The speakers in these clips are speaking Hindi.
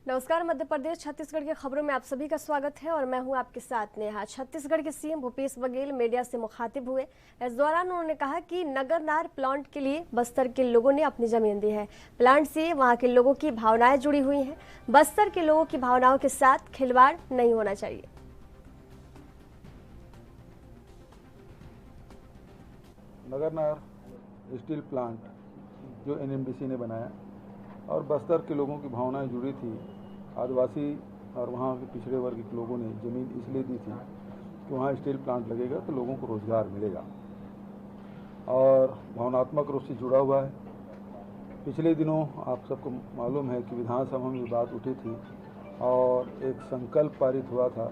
नमस्कार। मध्य प्रदेश छत्तीसगढ़ की खबरों में आप सभी का स्वागत है और मैं हूं आपके साथ नेहा। छत्तीसगढ़ के सीएम भूपेश बघेल मीडिया से मुखातिब हुए। इस दौरान उन्होंने कहा कि नगरनार प्लांट के लिए बस्तर के लोगों ने अपनी जमीन दी है। प्लांट से वहां के लोगों की भावनाएं जुड़ी हुई हैं। बस्तर के लोगों की भावनाओं के साथ खिलवाड़ नहीं होना चाहिए। नगरनार स्टील प्लांट जो एनएमडीसी ने बनाया और बस्तर के लोगों की भावनाएं जुड़ी थी। आदिवासी और वहाँ के पिछड़े वर्ग के लोगों ने ज़मीन इसलिए दी थी कि वहाँ स्टील प्लांट लगेगा तो लोगों को रोज़गार मिलेगा और भावनात्मक रूप से जुड़ा हुआ है। पिछले दिनों आप सबको मालूम है कि विधानसभा में बात उठी थी और एक संकल्प पारित हुआ था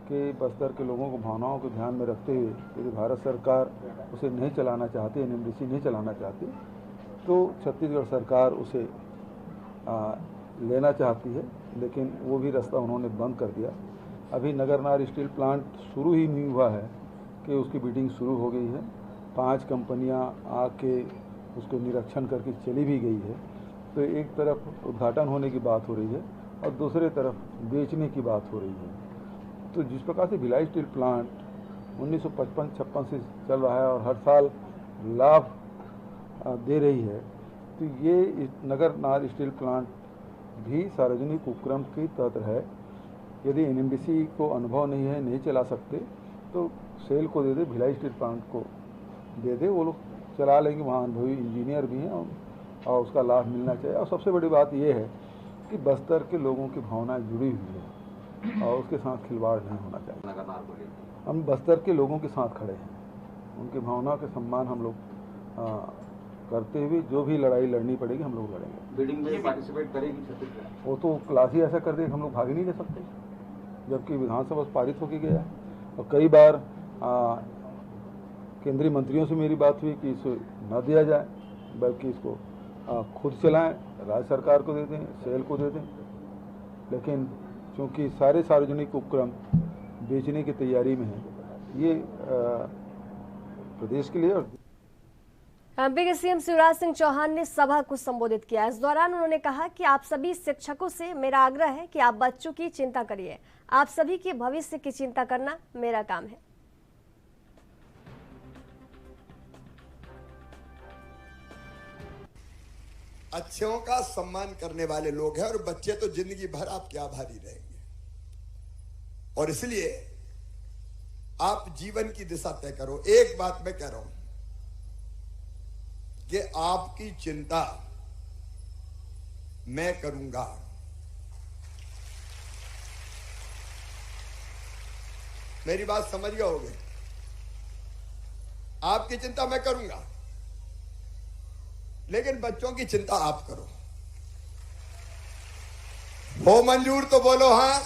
कि बस्तर के लोगों को भावनाओं को ध्यान में रखते हुए यदि भारत सरकार उसे नहीं चलाना चाहती, एनएमडीसी नहीं चलाना चाहती, तो छत्तीसगढ़ सरकार उसे लेना चाहती है, लेकिन वो भी रास्ता उन्होंने बंद कर दिया। अभी नगरनार स्टील प्लांट शुरू ही नहीं हुआ है कि उसकी बिडिंग शुरू हो गई है। 5 कंपनियां आके उसको निरीक्षण करके चली भी गई है। तो एक तरफ उद्घाटन होने की बात हो रही है और दूसरे तरफ बेचने की बात हो रही है। तो जिस प्रकार से भिलाई स्टील प्लांट 1955-56 से चल रहा है और हर साल लाभ दे रही है, तो ये नगरनार स्टील प्लांट भी सार्वजनिक उपक्रम के तहत है। यदि एनएमडीसी को अनुभव नहीं है, नहीं चला सकते, तो सेल को दे दे, भिलाई स्टील प्लांट को दे दे, वो लोग चला लेंगे। वहाँ अनुभवी इंजीनियर भी हैं और उसका लाभ मिलना चाहिए। और सबसे बड़ी बात ये है कि बस्तर के लोगों की भावनाएं जुड़ी हुई है और उसके साथ खिलवाड़ नहीं होना चाहिए। हम बस्तर के लोगों के साथ खड़े हैं, उनकी भावनाओं के सम्मान हम लोग करते हुए जो भी लड़ाई लड़नी पड़ेगी हम लोग लड़ेंगे। बिडिंग में पार्टिसिपेट करेगी छत्तीसगढ़? वो तो क्लास ही ऐसा कर दे कि हम लोग भाग ही नहीं दे सकते, जबकि विधानसभा पारित होकर गया है। और कई बार केंद्रीय मंत्रियों से मेरी बात हुई कि इसे न दिया जाए, बल्कि इसको खुद चलाएं, राज्य सरकार को दे दें, सेल को दे दें। लेकिन चूँकि सारे सार्वजनिक उपक्रम बेचने की तैयारी में है, ये प्रदेश के लिए। एमपी के सीएम शिवराज सिंह चौहान ने सभा को संबोधित किया। इस दौरान उन्होंने कहा कि आप सभी शिक्षकों से मेरा आग्रह है कि आप बच्चों की चिंता करिए। आप सभी के भविष्य की चिंता करना मेरा काम है। अच्छों का सम्मान करने वाले लोग हैं और बच्चे तो जिंदगी भर आपके आभारी रहेंगे। और इसलिए आप जीवन की दिशा तय करो। एक बात मैं कह रहा हूं कि आपकी चिंता मैं करूंगा। मेरी बात समझ गए होगे? आपकी चिंता मैं करूंगा, लेकिन बच्चों की चिंता आप करो। हो मंजूर तो बोलो हां।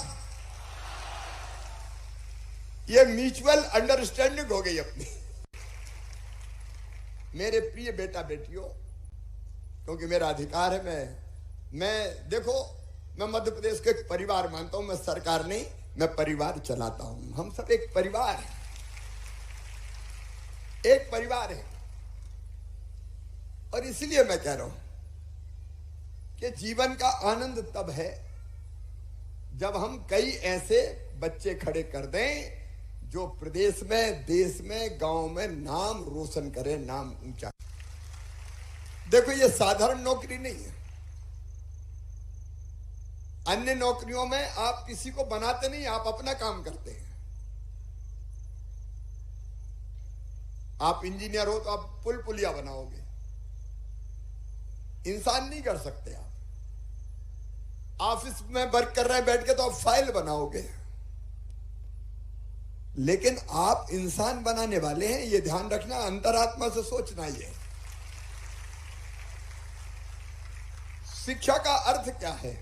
ये म्यूचुअल अंडरस्टैंडिंग हो गई अपनी। मेरे प्रिय बेटा बेटियों, क्योंकि मेरा अधिकार है, मैं देखो, मैं मध्य प्रदेश के एक परिवार मानता हूं। मैं सरकार नहीं, मैं परिवार चलाता हूं। हम सब एक परिवार है, एक परिवार है। और इसलिए मैं कह रहा हूं कि जीवन का आनंद तब है जब हम कई ऐसे बच्चे खड़े कर दें जो प्रदेश में, देश में, गांव में नाम रोशन करे, नाम ऊंचा। देखो, ये साधारण नौकरी नहीं है। अन्य नौकरियों में आप किसी को बनाते नहीं, आप अपना काम करते हैं। आप इंजीनियर हो तो आप पुल पुलिया बनाओगे, इंसान नहीं कर सकते। आप ऑफिस में वर्क कर रहे हैं बैठ के तो आप फाइल बनाओगे, लेकिन आप इंसान बनाने वाले हैं। ये ध्यान रखना, अंतरात्मा से सोचना। ये शिक्षा का अर्थ क्या है?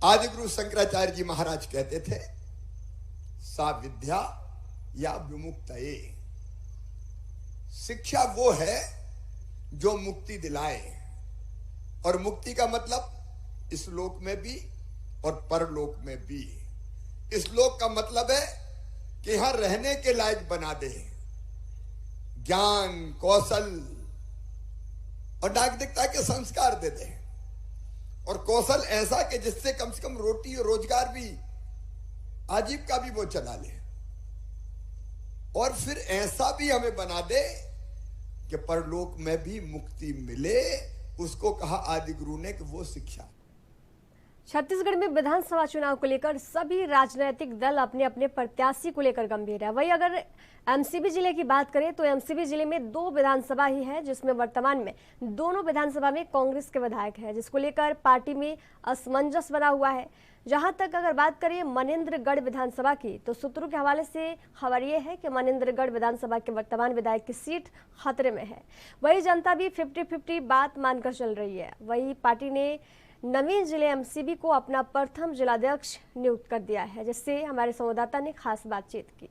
आदिगुरु शंकराचार्य जी महाराज कहते थे, सा विद्या या विमुक्तये। शिक्षा वो है जो मुक्ति दिलाए, और मुक्ति का मतलब इस लोक में भी और परलोक में भी। इस लोक का मतलब है कि यहां रहने के लायक बना दे, ज्ञान, कौशल और नागरिकता के संस्कार दे दे। कौशल ऐसा कि जिससे कम से कम रोटी और रोजगार भी, आजीविका भी वो चला ले। और फिर ऐसा भी हमें बना दे कि परलोक में भी मुक्ति मिले। उसको कहा आदि गुरु ने कि वो शिक्षा। छत्तीसगढ़ में विधानसभा चुनाव को लेकर सभी राजनीतिक दल अपने अपने प्रत्याशी को लेकर गंभीर है। वहीं अगर एमसीबी जिले की बात करें तो एमसीबी जिले में 2 विधानसभा ही है, जिसमें वर्तमान में दोनों विधानसभा में कांग्रेस के विधायक हैं, जिसको लेकर पार्टी में असमंजस बना हुआ है। जहां तक अगर बात करें मनेन्द्रगढ़ विधानसभा की, तो सूत्रों के हवाले से खबर यह है कि मनेन्द्रगढ़ विधानसभा के वर्तमान विधायक की सीट खतरे में है। वही जनता भी 50-50 बात मानकर चल रही है। वही पार्टी ने नवीन जिले एमसीबी को अपना प्रथम जिलाध्यक्ष नियुक्त कर दिया है, जिससे हमारे संवाददाता ने खास बातचीत की।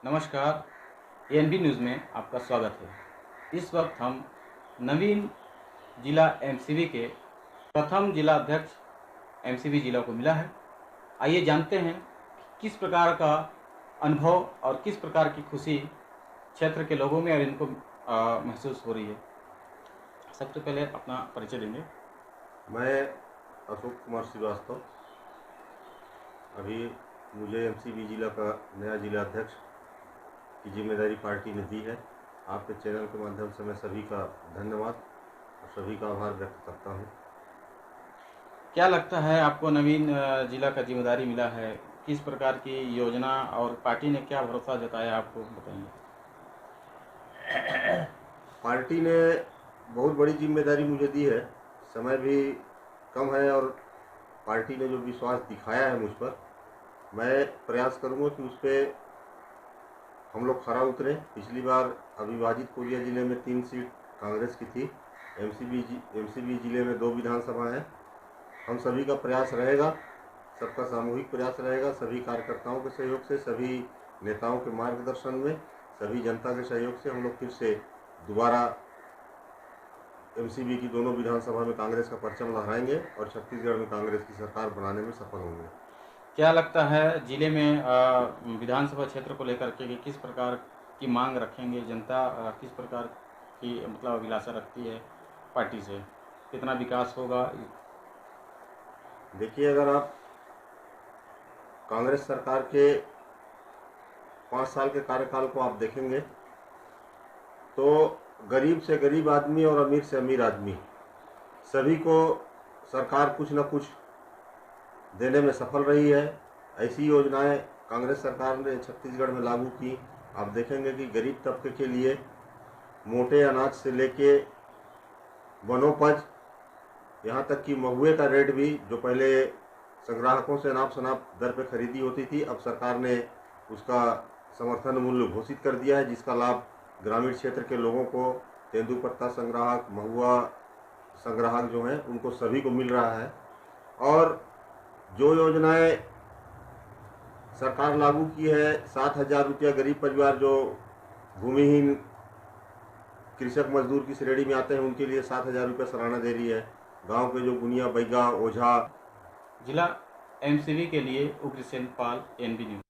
नमस्कार, एएनबी न्यूज़ में आपका स्वागत है। इस वक्त हम नवीन जिला एमसीबी के प्रथम जिलाध्यक्ष एमसीबी जिला को मिला है। आइए जानते हैं किस प्रकार का अनुभव और किस प्रकार की खुशी क्षेत्र के लोगों में और इनको महसूस हो रही है। सबसे पहले अपना परिचय देंगे। मैं अशोक कुमार श्रीवास्तव। अभी मुझे एमसीबी जिला का नया जिला अध्यक्ष की जिम्मेदारी पार्टी ने दी है। आपके चैनल के माध्यम से मैं सभी का धन्यवाद और सभी का आभार व्यक्त करता हूं। क्या लगता है आपको नवीन जिला का जिम्मेदारी मिला है, किस प्रकार की योजना और पार्टी ने क्या भरोसा जताया आपको बताइए। पार्टी ने बहुत बड़ी जिम्मेदारी मुझे दी है, समय भी कम है और पार्टी ने जो विश्वास दिखाया है मुझ पर, मैं प्रयास करूंगा कि उस पर हम लोग खरा उतरें। पिछली बार अविभाजित कोरिया जिले में 3 सीट कांग्रेस की थी। एमसीबी जिले में 2 विधानसभा हैं। हम सभी का प्रयास रहेगा, सबका सामूहिक प्रयास रहेगा, सभी कार्यकर्ताओं के सहयोग से, सभी नेताओं के मार्गदर्शन में, सभी जनता के सहयोग से हम लोग फिर से दोबारा एमसीबी की दोनों विधानसभा में कांग्रेस का परचम लहराएंगे और छत्तीसगढ़ में कांग्रेस की सरकार बनाने में सफल होंगे। क्या लगता है जिले में विधानसभा क्षेत्र को लेकर के किस प्रकार की मांग रखेंगे, जनता किस प्रकार की मतलब अभिलाषा रखती है पार्टी से, कितना विकास होगा? देखिए, अगर आप कांग्रेस सरकार के 5 साल के कार्यकाल को आप देखेंगे तो गरीब से गरीब आदमी और अमीर से अमीर आदमी सभी को सरकार कुछ न कुछ देने में सफल रही है। ऐसी योजनाएं कांग्रेस सरकार ने छत्तीसगढ़ में लागू की। आप देखेंगे कि गरीब तबके के लिए मोटे अनाज से लेके वनोपज, यहाँ तक कि महुए का रेट भी, जो पहले संग्राहकों से नाप शनाप दर पे खरीदी होती थी, अब सरकार ने उसका समर्थन मूल्य घोषित कर दिया है, जिसका लाभ ग्रामीण क्षेत्र के लोगों को, तेंदुपत्ता संग्राहक, महुआ संग्राहक जो हैं उनको सभी को मिल रहा है। और जो योजनाएं सरकार लागू की है, 7,000 रुपया गरीब परिवार जो भूमिहीन कृषक मजदूर की श्रेणी में आते हैं उनके लिए 7,000 रुपया सालाना दे रही है। गांव के जो गुनिया, बैगा, ओझा। जिला एमसीबी के लिए उग्रसेन पाल, एएनबी न्यूज़।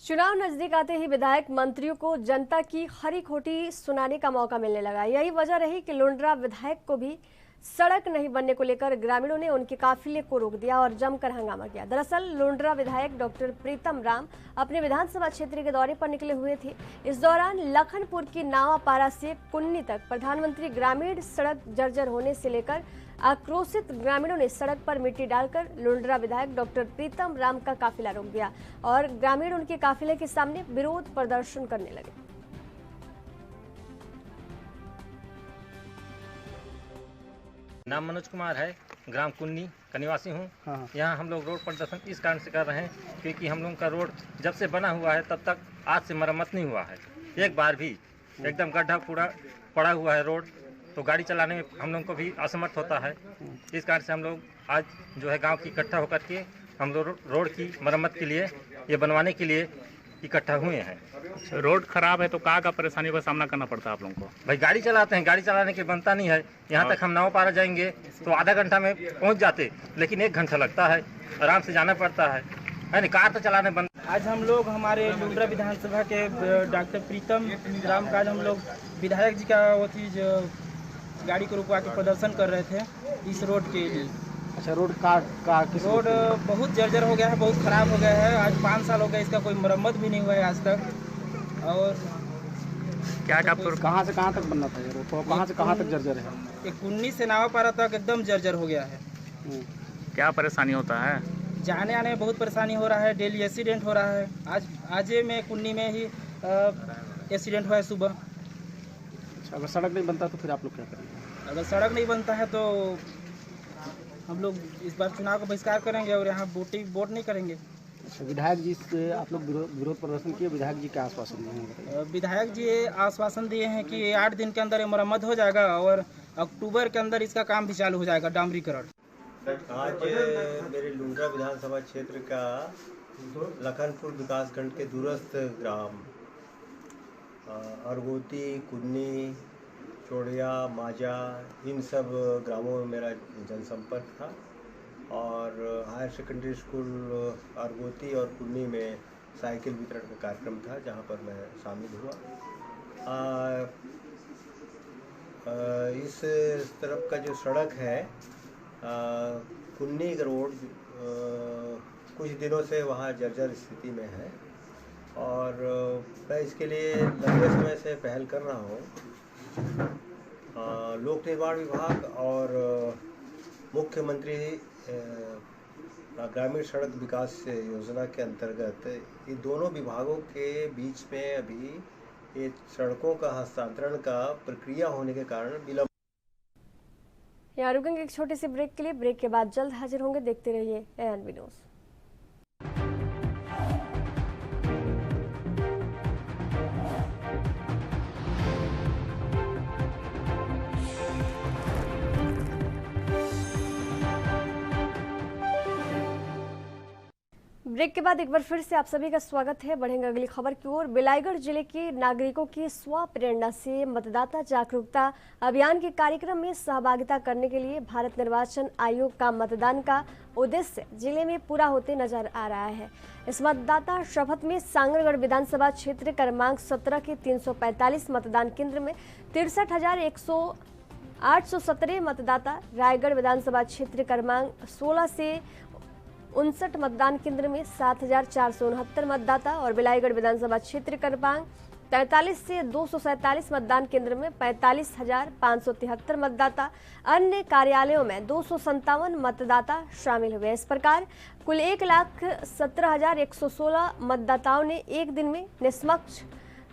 चुनाव नजदीक आते ही विधायक मंत्रियों को जनता की खरी खोटी सुनाने का मौका मिलने लगा। यही वजह रही कि लुंड्रा विधायक को भी सड़क नहीं बनने को लेकर ग्रामीणों ने उनके काफिले को रोक दिया और जमकर हंगामा किया। दरअसल लुंड्रा विधायक डॉक्टर प्रीतम राम अपने विधानसभा क्षेत्र के दौरे पर निकले हुए थे। इस दौरान लखनपुर की नावापारा से कुन्नी तक प्रधानमंत्री ग्रामीण सड़क जर्जर होने से लेकर आक्रोशित ग्रामीणों ने सड़क पर मिट्टी डालकर लुंड्रा विधायक डॉक्टर प्रीतम राम का काफिला रोक दिया और ग्रामीण उनके काफिले के सामने विरोध प्रदर्शन करने लगे। नाम मनोज कुमार है, ग्राम कुन्नी का निवासी हूँ। यहाँ हम लोग रोड प्रदर्शन इस कारण से कर रहे हैं क्योंकि हम लोगों का रोड जब से बना हुआ है तब तक आज से मरम्मत नहीं हुआ है। एक बार भी एकदम गड्ढा पूरा पड़ा हुआ है रोड, तो गाड़ी चलाने में हम लोग को भी असमर्थ होता है। इस कारण से हम लोग आज जो है गांव की इकट्ठा होकर के हम लोग रोड की मरम्मत के लिए, ये बनवाने के लिए इकट्ठा हुए हैं। रोड खराब है तो का परेशानी का सामना करना पड़ता है आप लोगों को? भाई गाड़ी चलाते हैं, गाड़ी चलाने के बनता नहीं है। यहाँ तक हम नावापारा जाएंगे तो आधा घंटा में पहुँच जाते, लेकिन 1 घंटा लगता है, आराम से जाना पड़ता है नहीं, कार तो चलाने बंद। आज हम लोग हमारे लुंड्रा विधानसभा के डॉक्टर प्रीतम राम का आज हम लोग विधायक जी का वो चीज़ गाड़ी को रुकवा के प्रदर्शन कर रहे थे इस रोड के लिए। अच्छा, रोड किस रोड बहुत जर्जर हो गया है, बहुत ख़राब हो गया है। आज 5 साल हो गए, इसका कोई मरम्मत भी नहीं हुआ है आज तक। और कहाँ से कहाँ तक बनना था ये रोड? कहाँ से कहाँ तक जर्जर है? ये कुन्नी से नावापारा तक एकदम जर्जर हो गया है। क्या परेशानी होता है? जाने आने में बहुत परेशानी हो रहा है, डेली एक्सीडेंट हो रहा है। आज में कुन्नी में ही एक्सीडेंट हुआ है सुबह। अच्छा, अगर सड़क नहीं बनता तो फिर आप लोग क्या करेंगे? अगर सड़क नहीं बनता है तो हम लोग इस बार चुनाव का बहिष्कार करेंगे और यहाँ वोट नहीं करेंगे। अच्छा, विधायक जी से आप लोग विरोध प्रदर्शन किए, विधायक जी क्या आश्वासन दिए? विधायक जी आश्वासन दिए हैं कि 8 दिन के अंदर ये मरम्मत हो जाएगा और अक्टूबर के अंदर इसका काम भी चालू हो जाएगा, डामरीकरण। आज मेरे लुंड्रा विधानसभा क्षेत्र का लखनपुर विकासखंड के दूरस्थ ग्राम अरगोती, कुन्नी, चोड़िया, माजा, इन सब ग्रामों में मेरा जनसंपर्क था और हायर सेकेंडरी स्कूल अरगोती और कुन्नी में साइकिल वितरण का कार्यक्रम था जहां पर मैं शामिल हुआ। इस तरफ का जो सड़क है कुन्नी रोड कुछ दिनों से वहाँ जर्जर स्थिति में है और मैं इसके लिए लंबे समय से पहल कर रहा हूँ। लोक निर्माण विभाग और मुख्यमंत्री ग्रामीण सड़क विकास योजना के अंतर्गत ये दोनों विभागों के बीच में अभी ये सड़कों का हस्तांतरण का प्रक्रिया होने के कारण विलंब। यहाँ रुकेंगे एक छोटे से ब्रेक के लिए। ब्रेक के बाद जल्द हाजिर होंगे। देखते रहिए ANB न्यूज़। ब्रेक के बाद एक बार फिर से आप सभी का स्वागत है। बढ़ेंगे अगली खबर की ओर। बिलाईगढ़ जिले के नागरिकों की स्व प्रेरणा से मतदाता जागरूकता अभियान के कार्यक्रम में सहभागिता करने के लिए भारत निर्वाचन आयोग का मतदान का उद्देश्य जिले में पूरा होते नजर आ रहा है। इस मतदाता शपथ में सांगरगढ़ विधानसभा क्षेत्र क्रमांक 17 के 345 मतदान केंद्र में 63,817 मतदाता, रायगढ़ विधानसभा क्षेत्र क्रमांक 16 से 59 मतदान केंद्र में 7,469 मतदाता और बिलाईगढ़ विधानसभा क्षेत्र क्रमांक 43 से 247 मतदान केंद्र में 45,573 मतदाता, अन्य कार्यालयों में 257 मतदाता शामिल हुए। इस प्रकार कुल 1,17,116 मतदाताओं ने एक दिन में निष्पक्ष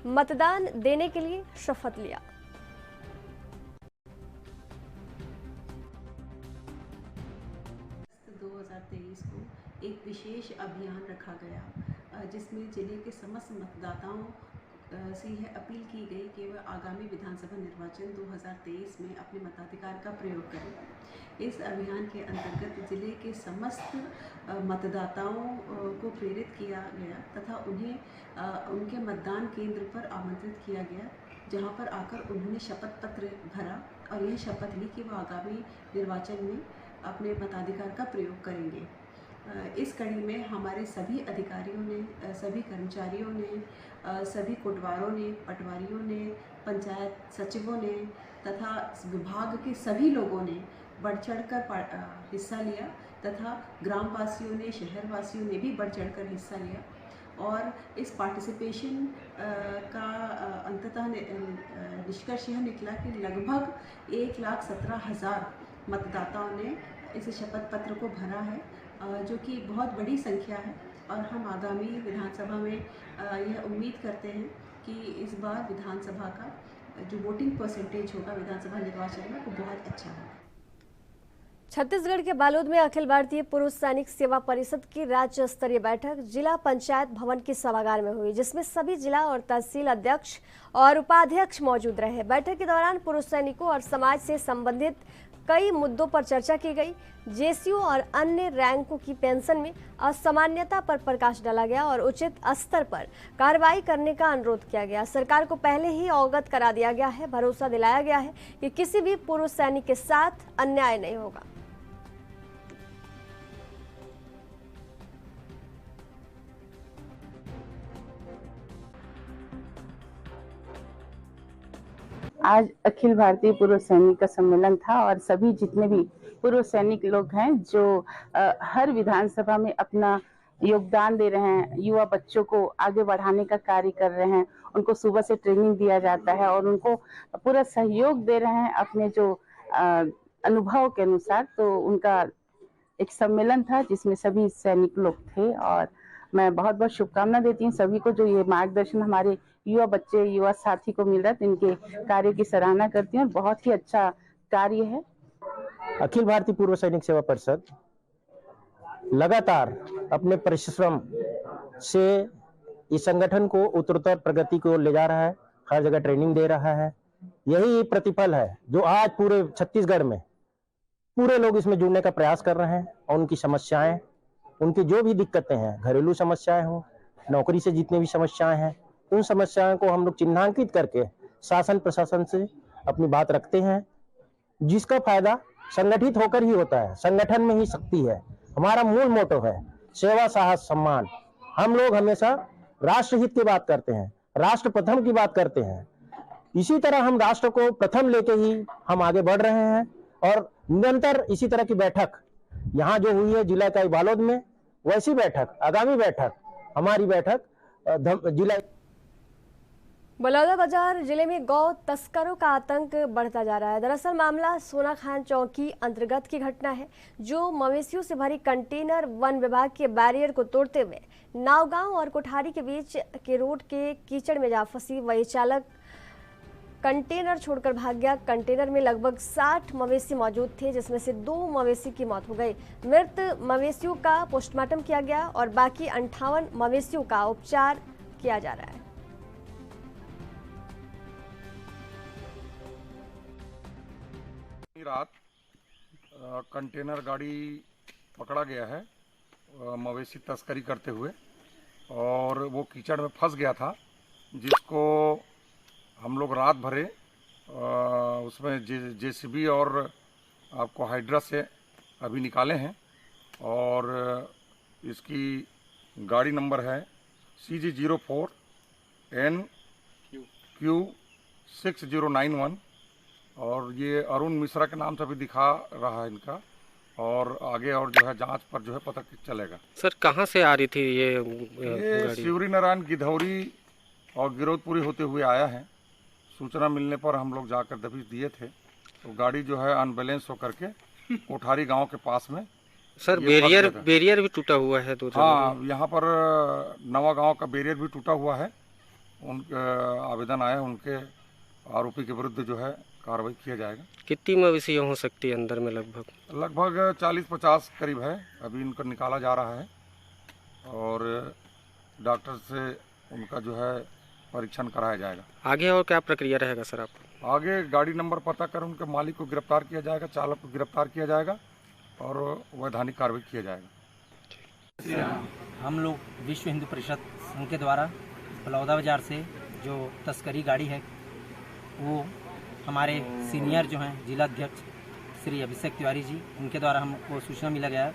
मतदान देने के लिए शपथ लिया। एक विशेष अभियान रखा गया जिसमें जिले के समस्त मतदाताओं से यह अपील की गई कि वह आगामी विधानसभा निर्वाचन 2023 में अपने मताधिकार का प्रयोग करें। इस अभियान के अंतर्गत जिले के समस्त मतदाताओं को प्रेरित किया गया तथा उन्हें उनके मतदान केंद्र पर आमंत्रित किया गया, जहां पर आकर उन्होंने शपथ पत्र भरा और यह शपथ ली कि वह आगामी निर्वाचन में अपने मताधिकार का प्रयोग करेंगे। इस कड़ी में हमारे सभी अधिकारियों ने, सभी कर्मचारियों ने, सभी कोटवारों ने, पटवारियों ने, पंचायत सचिवों ने तथा विभाग के सभी लोगों ने बढ़ चढ़कर हिस्सा लिया तथा ग्रामवासियों ने, शहरवासियों ने भी बढ़ चढ़कर हिस्सा लिया और इस पार्टिसिपेशन का अंततः निष्कर्ष यह निकला कि लगभग 1,17,000 मतदाताओं ने इस शपथ पत्र को भरा है, जो कि बहुत बड़ी संख्या है और हम आगामी विधानसभा में यह उम्मीद करते हैं कि इस बार विधानसभा का जो वोटिंग परसेंटेज होगा विधानसभा निर्वाचन में वो बहुत अच्छा होगा। छत्तीसगढ़ के बालोद में अखिल भारतीय पुरुष सैनिक सेवा परिषद की राज्य स्तरीय बैठक जिला पंचायत भवन के सभागार में हुई, जिसमें सभी जिला और तहसील अध्यक्ष और उपाध्यक्ष मौजूद रहे। बैठक के दौरान पुरुष सैनिकों और समाज से संबंधित कई मुद्दों पर चर्चा की गई। जेसीयू और अन्य रैंकों की पेंशन में असामान्यता पर प्रकाश डाला गया और उचित स्तर पर कार्रवाई करने का अनुरोध किया गया। सरकार को पहले ही अवगत करा दिया गया है, भरोसा दिलाया गया है कि किसी भी पुरुष सैनिक के साथ अन्याय नहीं होगा। आज अखिल भारतीय पूर्व सैनिक का सम्मेलन था और सभी जितने भी पूर्व सैनिक लोग हैं जो हर विधानसभा में अपना योगदान दे रहे हैं, युवा बच्चों को आगे बढ़ाने का कार्य कर रहे हैं, उनको सुबह से ट्रेनिंग दिया जाता है और उनको पूरा सहयोग दे रहे हैं अपने जो अनुभव के अनुसार। तो उनका एक सम्मेलन था जिसमें सभी सैनिक लोग थे और मैं बहुत बहुत शुभकामना देती हूँ सभी को जो ये मार्गदर्शन हमारे युवा बच्चे युवा साथी को मिल रहा है, तो इनके कार्य की सराहना करती हूँ और बहुत ही अच्छा कार्य है। अखिल भारतीय पूर्व सैनिक सेवा परिषद लगातार अपने परिश्रम से इस संगठन को उत्तरोत्तर प्रगति को ले जा रहा है, हर जगह ट्रेनिंग दे रहा है। यही प्रतिफल है जो आज पूरे छत्तीसगढ़ में पूरे लोग इसमें जुड़ने का प्रयास कर रहे हैं और उनकी समस्याएं, उनकी जो भी दिक्कतें हैं, घरेलू समस्याएं हो, नौकरी से जितनी भी समस्याएं हैं, उन समस्याओं को हम लोग चिन्हांकित करके शासन प्रशासन से अपनी बात रखते हैं, जिसका फायदा संगठित होकर ही होता है। संगठन में ही शक्ति है। हमारा मूल मोटो है सेवा साहस सम्मान। हम लोग हमेशा राष्ट्रहित की बात करते हैं, राष्ट्र प्रथम की बात करते हैं। इसी तरह हम राष्ट्र को प्रथम लेके ही हम आगे बढ़ रहे हैं और निरंतर इसी तरह की बैठक यहाँ जो हुई है जिला इकाई बालोद में, वैसी बैठक आगामी बैठक हमारी बैठक जिला बलौदाबाजार जिले में गौ तस्करों का आतंक बढ़ता जा रहा है। दरअसल मामला सोनाखान चौकी अंतर्गत की घटना है, जो मवेशियों से भरी कंटेनर वन विभाग के बैरियर को तोड़ते हुए नावगांव और कोठारी के बीच के रोड के कीचड़ में जा फंसी। वही चालक कंटेनर छोड़कर भाग गया। कंटेनर में लगभग 60 मवेशी मौजूद थे, जिसमें से 2 मवेशी की मौत हो गई। मृत मवेशियों का पोस्टमार्टम किया गया और बाकी 58 मवेशियों का उपचार किया जा रहा है। रात कंटेनर गाड़ी पकड़ा गया है मवेशी तस्करी करते हुए और वो कीचड़ में फंस गया था, जिसको हम लोग रात भरे उसमें जेसीबी और आपको हाइड्रा से अभी निकाले हैं और इसकी गाड़ी नंबर है CG04 NQ 6091 और ये अरुण मिश्रा के नाम से भी दिखा रहा है इनका, और आगे और जो है जांच पर जो है पता चलेगा। सर कहाँ से आ रही थी ये शिवरी नारायण गिधौरी और गिरौदपुरी होते हुए आया है। सूचना मिलने पर हम लोग जाकर दबिश दिए थे, तो गाड़ी जो है अनबैलेंस होकर के कोठारी गांव के पास में सर बैरियर भी टूटा हुआ है। हाँ, यहाँ पर नवा गांव का बैरियर भी टूटा हुआ है। उनके आवेदन आया, उनके आरोपी के विरुद्ध जो है कार्रवाई किया जाएगा। कितनी मवेशियाँ हो सकती है अंदर में? लगभग 40-50 करीब है। अभी इनको निकाला जा रहा है और डॉक्टर से उनका जो है परीक्षण कराया जाएगा। आगे और क्या प्रक्रिया रहेगा सर आपको? आगे गाड़ी नंबर पता कर उनके मालिक को गिरफ्तार किया जाएगा, चालक को गिरफ्तार किया जाएगा और वैधानिक कार्रवाई किया जाएगा। हम लोग विश्व हिंदू परिषद संघ के द्वारा बलौदाबाजार से जो तस्करी गाड़ी है, वो हमारे सीनियर जो हैं जिला अध्यक्ष श्री अभिषेक तिवारी जी, उनके द्वारा हमको सूचना मिला गया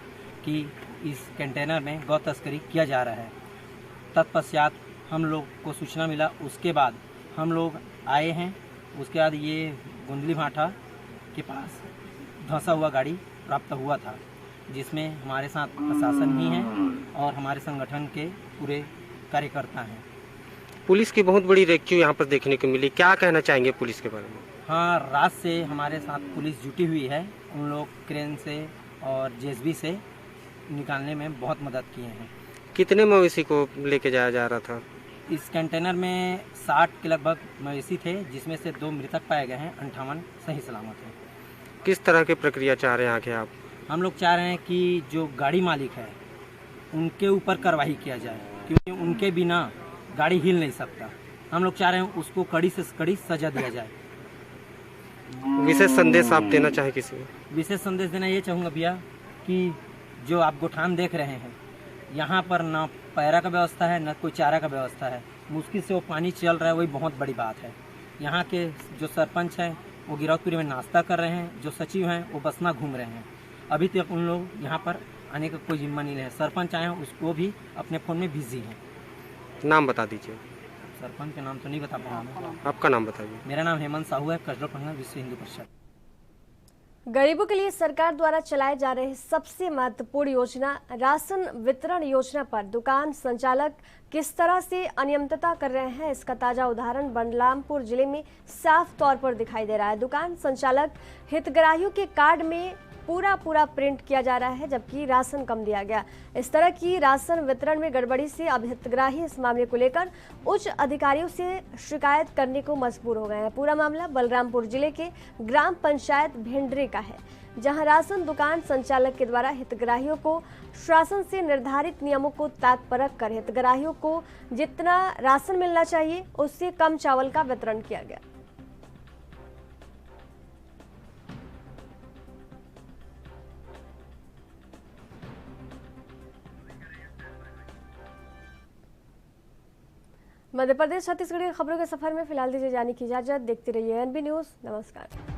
कि इस कंटेनर में गौ तस्करी किया जा रहा है। तत्पश्चात हम लोग को सूचना मिला, उसके बाद हम लोग आए हैं। उसके बाद ये गुंदली भाटा के पास धंसा हुआ गाड़ी प्राप्त हुआ था, जिसमें हमारे साथ प्रशासन ही है और हमारे संगठन के पूरे कार्यकर्ता हैं। पुलिस की बहुत बड़ी रेस्क्यू यहाँ पर देखने को मिली, क्या कहना चाहेंगे पुलिस के बारे में? हाँ, रात से हमारे साथ पुलिस जुटी हुई है। उन लोग क्रेन से और जेसीबी से निकालने में बहुत मदद किए हैं। कितने मवेशी को लेके जाया जा रहा था? इस कंटेनर में 60 के लगभग मवेशी थे, जिसमें से 2 मृतक पाए गए हैं, 58 सही सलामत हैं। किस तरह की प्रक्रिया चाह रहे हैं आगे आप? हम लोग चाह रहे हैं कि जो गाड़ी मालिक है उनके ऊपर कार्रवाई किया जाए, क्योंकि उनके बिना गाड़ी हिल नहीं सकता। हम लोग चाह रहे हैं उसको कड़ी से कड़ी सजा दिया जाए। विशेष संदेश आप देना चाहे किसी को? विशेष संदेश देना ये चाहूँगा भैया कि जो आप गोठान देख रहे हैं, यहाँ पर ना पैरा का व्यवस्था है, ना कोई चारा का व्यवस्था है। मुश्किल से वो पानी चल रहा है, वही बहुत बड़ी बात है। यहाँ के जो सरपंच हैं वो गिरौदपुरी में नाश्ता कर रहे हैं, जो सचिव हैं वो बसना घूम रहे हैं। अभी तक उन लोग यहाँ पर आने का कोई जिम्मा नहीं है। सरपंच आए हैं, उसको भी अपने फ़ोन में बिजी हैं। नाम बता दीजिए। सरपंच का नाम तो नहीं बता पा रहा हूँ। आपका नाम बताइए। मेरा नाम हेमंत साहू है, कसडोल प्रखंड विश्व हिंदू परिषद। गरीबों के लिए सरकार द्वारा चलाए जा रहे सबसे महत्वपूर्ण योजना राशन वितरण योजना पर दुकान संचालक किस तरह से अनियमितता कर रहे हैं, इसका ताजा उदाहरण बलरामपुर जिले में साफ तौर पर दिखाई दे रहा है। दुकान संचालक हितग्राहियों के कार्ड में पूरा प्रिंट किया जा रहा है, जबकि राशन कम दिया गया। इस तरह की राशन वितरण में गड़बड़ी से अब हितग्राही इस मामले को लेकर उच्च अधिकारियों से शिकायत करने को मजबूर हो गए हैं। पूरा मामला बलरामपुर जिले के ग्राम पंचायत भिंडरे का है, जहां राशन दुकान संचालक के द्वारा हितग्राहियों को शासन से निर्धारित नियमों को ताक परख कर हितग्राहियों को जितना राशन मिलना चाहिए उससे कम चावल का वितरण किया गया। मध्य प्रदेश छत्तीसगढ़ की खबरों के सफर में फिलहाल दीजिए जाने की इजाजत। देखते रहिए एनबी न्यूज। नमस्कार।